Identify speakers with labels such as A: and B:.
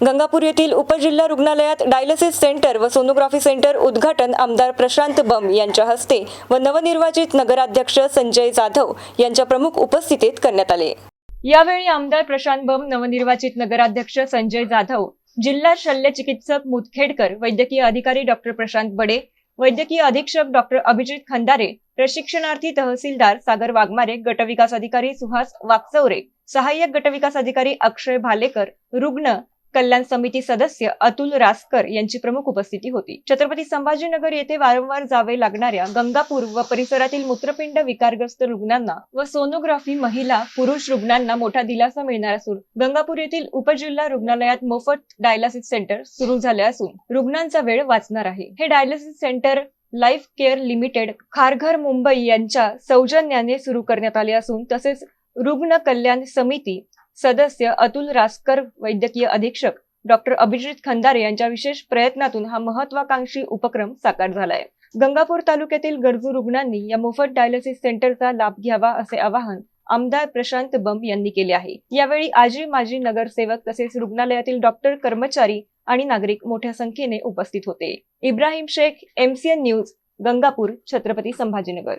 A: गंगापूर येथील उपजिल्हा रुग्णालयात डायलिसिस सेंटर व सोनोग्राफी सेंटर उद्घाटन आमदार प्रशांत बंब यांच्या हस्ते व नवनिर्वाचित नगराध्यक्ष संजय जाधव यांच्या प्रमुख उपस्थितीत करण्यात आले। यावेळी आमदार प्रशांत बंब, नवनिर्वाचित नगराध्यक्ष संजय जाधव, जिल्हा शल्य चिकित्सक मुदखेडकर, वैद्यकीय अधिकारी डॉक्टर प्रशांत बडे, वैद्यकीय अधीक्षक डॉक्टर अभिजित खंदारे, प्रशिक्षणार्थी तहसीलदार सागर वाघमारे, गटविकास अधिकारी सुहास वाकचौरे, सहाय्यक गटविकास अधिकारी अक्षय भालेकर, रुग्ण कल्याण समिती सदस्य अतुल रासकर यांची प्रमुख उपस्थिती होती। छत्रपती संभाजीनगर येथे वारंवार जावे लागणाऱ्या गंगापूर व परिसरातील मूत्रपिंड विकारग्रस्त रुग्णांना व सोनोग्राफी महिला पुरुष रुग्णांना मोठा दिलासा मिळणार असून गंगापूर येथील उपजिल्हा रुग्णालयात मोफत डायलिसिस सेंटर सुरू झाले असून रुग्णांचा वेळ वाचणार आहे। हे dialysis centre life care limited, Kharghar Mumbai यांच्या सौजन्याने सुरू करण्यात आले असून तसेच रुग्ण कल्याण समिती सदस्य अतुल रासकर, वैद्यकीय अधीक्षक डॉक्टर अभिजित खंदारे यांच्या विशेष प्रयत्नातून हा महत्वाकांक्षी उपक्रम साकार झालाय। गंगापूर तालुक्यातील गरजू रुग्णांनी या मोफत डायलिसिस सेंटरचा लाभ घ्यावा असे आवाहन आमदार प्रशांत बंब यांनी केले आहे। यावेळी आजी माजी नगरसेवक तसेच रुग्णालयातील डॉक्टर, कर्मचारी आणि नागरिक मोठ्या संख्येने उपस्थित होते। Ibrahim Shaikh, MCN news, Gangapur, Chhatrapati Sambhajinagar.